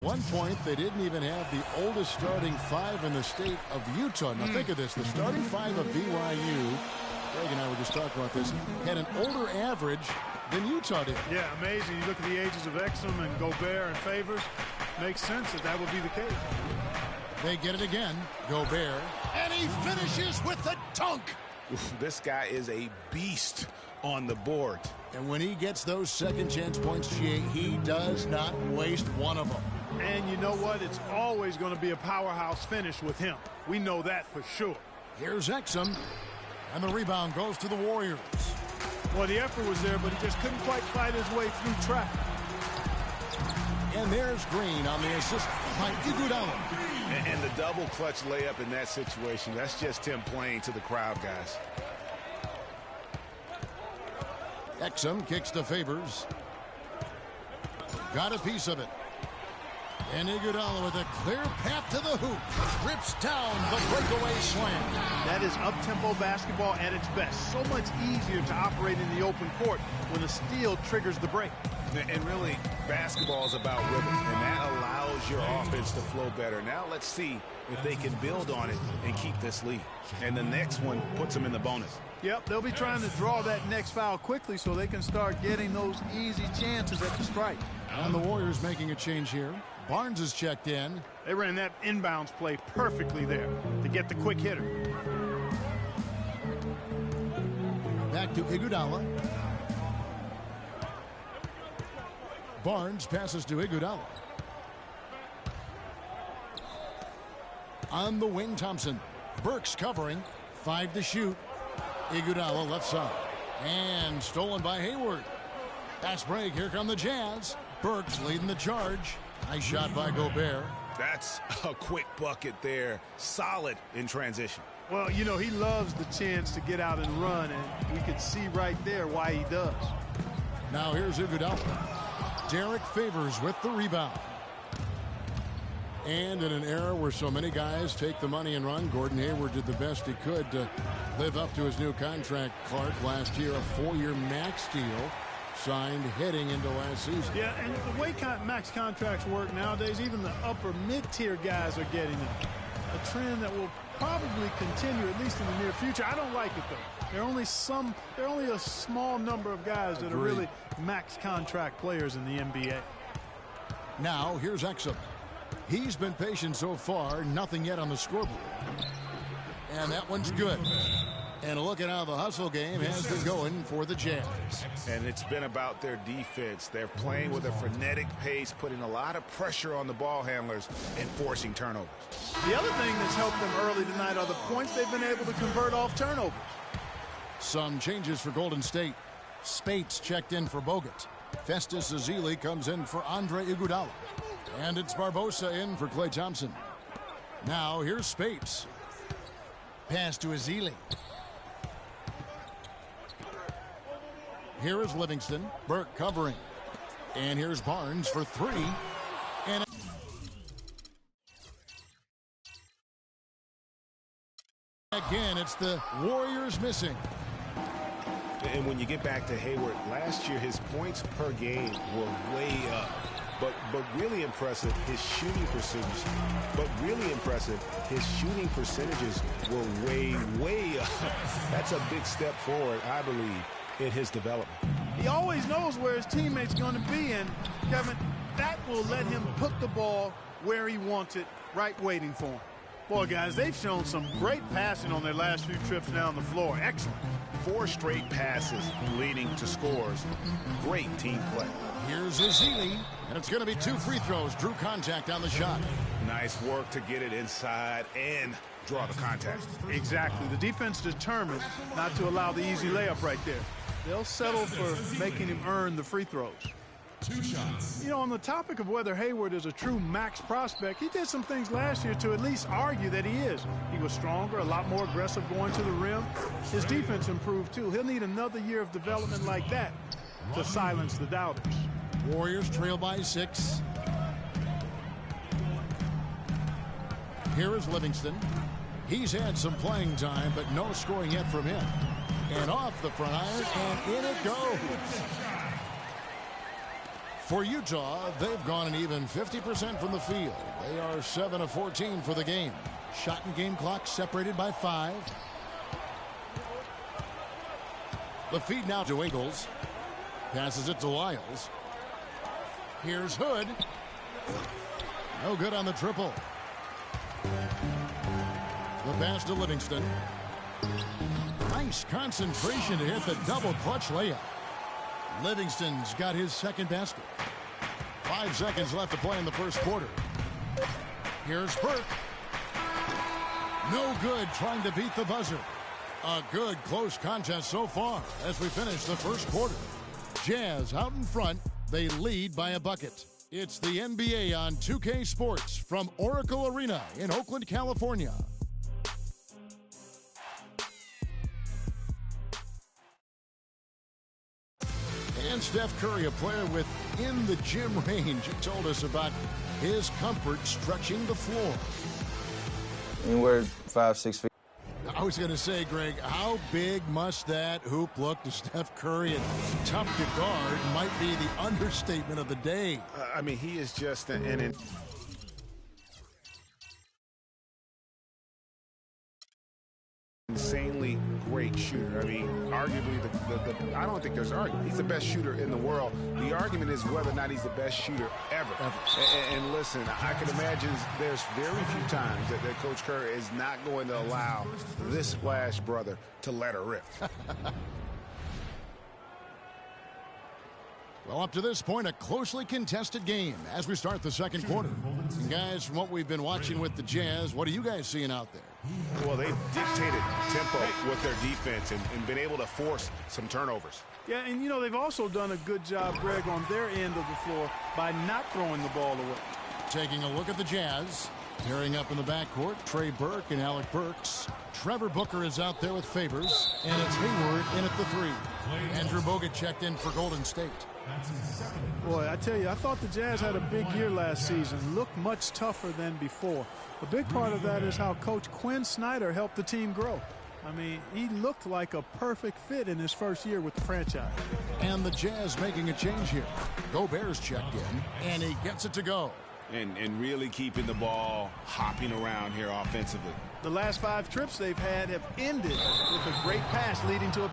One point, they didn't even have the oldest starting five in the state of Utah. Now think of this, the starting five of BYU, Greg and I were just talking about this, had an older average than Utah did. Yeah, amazing. You look at the ages of Exum and Gobert and Favors. Makes sense that that would be the case. They get it again, Gobert, and he finishes with the dunk. This guy is a beast on the board. And when he gets those second chance points, he does not waste one of them. And you know what? It's always going to be a powerhouse finish with him. We know that for sure. Here's Exum, and the rebound goes to the Warriors. Well, the effort was there, but he just couldn't quite fight his way through traffic. And there's Green on the assist by Iguodala. And the double clutch layup in that situation, that's just him playing to the crowd, guys. Exum kicks to Favors. Got a piece of it. And Iguodala with a clear path to the hoop. Rips down the breakaway slam. That is up-tempo basketball at its best. So much easier to operate in the open court when a steal triggers the break. And really, basketball is about rhythm, and that allows your offense to flow better. Now let's see if they can build on it and keep this lead. And the next one puts them in the bonus. Yep, they'll be trying to draw that next foul quickly so they can start getting those easy chances at the strike. And the Warriors making a change here. Barnes is checked in. They ran that inbounds play perfectly there to get the quick hitter. Back to Iguodala. Barnes passes to Iguodala. On the wing, Thompson. Burks covering. 5 to shoot. Iguodala left side. And stolen by Hayward. Pass break. Here come the Jazz. Burks leading the charge. Nice shot by Gobert. That's a quick bucket there. Solid in transition. Well, you know, he loves the chance to get out and run, and we can see right there why he does. Now here's Iguodala. Derek Favors with the rebound. And in an era where so many guys take the money and run, Gordon Hayward did the best he could to live up to his new contract. Clark last year, a 4-year max deal signed heading into last season. Yeah, and the way max contracts work nowadays, even the upper mid-tier guys are getting them. A trend that will probably continue, at least in the near future. I don't like it, though. There are only a small number of guys that are really max contract players in the NBA. Now, here's Exum. He's been patient so far, nothing yet on the scoreboard. And that one's good. And look at how the hustle game has been going for the Jazz. And it's been about their defense. They're playing with a frenetic pace, putting a lot of pressure on the ball handlers and forcing turnovers. The other thing that's helped them early tonight are the points they've been able to convert off turnovers. Some changes for Golden State. Spates checked in for Bogut. Festus Ezeli comes in for Andre Iguodala. And it's Barbosa in for Klay Thompson. Now here's Spates. Pass to Ezeli. Here is Livingston. Burke covering. And here's Barnes for 3. And again, it's the Warriors missing. And when you get back to Hayward, last year his points per game were way up. But really impressive, his shooting percentages. Were way up. That's a big step forward, I believe, in his development. He always knows where his teammate's going to be, and Kevin, that will let him put the ball where he wants it, right waiting for him. Boy, guys, they've shown some great passing on their last few trips down the floor. Excellent. 4 straight passes leading to scores. Great team play. Here's Ezeli, and it's going to be 2 free throws. Drew contact on the shot. Nice work to get it inside and draw the contact. Exactly. The defense determined not to allow the easy layup right there. They'll settle for making him earn the free throws. 2 shots. You know, on the topic of whether Hayward is a true max prospect, he did some things last year to at least argue that he is. He was stronger, a lot more aggressive going to the rim. His defense improved, too. He'll need another year of development like that to silence the doubters. Warriors trail by 6. Here is Livingston. He's had some playing time, but no scoring yet from him. And off the front iron, and in it goes. For Utah, they've gone an even 50% from the field. They are 7 of 14 for the game. Shot and game clock separated by 5. The feed now to Ingles. Passes it to Lyles. Here's Hood. No good on the triple. The pass to Livingston. Nice concentration to hit the double clutch layup. Livingston's got his second basket. 5 seconds left to play in the first quarter. Here's Burke. No good trying to beat the buzzer. A good close contest so far as we finish the first quarter. Jazz out in front. They lead by a bucket. It's the NBA on 2K Sports from Oracle Arena in Oakland, California. And Steph Curry, a player within the gym range, he told us about his comfort stretching the floor. Anywhere 5-6 feet. I was going to say, Greg, how big must that hoop look to Steph Curry? And tough to guard might be the understatement of the day. I mean, he is just an insanely great shooter. I mean, arguably, I don't think there's an argument. He's the best shooter in the world. The argument is whether or not he's the best shooter ever. And listen, I can imagine there's very few times that Coach Curry is not going to allow this Splash brother to let her rip. Well, up to this point, a closely contested game as we start the second quarter. And guys, from what we've been watching with the Jazz, what are you guys seeing out there? Well, they've dictated tempo with their defense and been able to force some turnovers. Yeah, and, you know, they've also done a good job, Greg, on their end of the floor by not throwing the ball away. Taking a look at the Jazz. Tearing up in the backcourt, Trey Burke and Alec Burks. Trevor Booker is out there with Favors, and it's Hayward in at the 3. Andrew Bogut checked in for Golden State. Boy, I tell you, I thought the Jazz had a big year last season. Looked much tougher than before. A big part of that is how Coach Quinn Snyder helped the team grow. I mean, he looked like a perfect fit in his first year with the franchise. And the Jazz making a change here. Gobert's checked in, and he gets it to go. And really keeping the ball hopping around here offensively. The last 5 trips they've had have ended with a great pass leading to a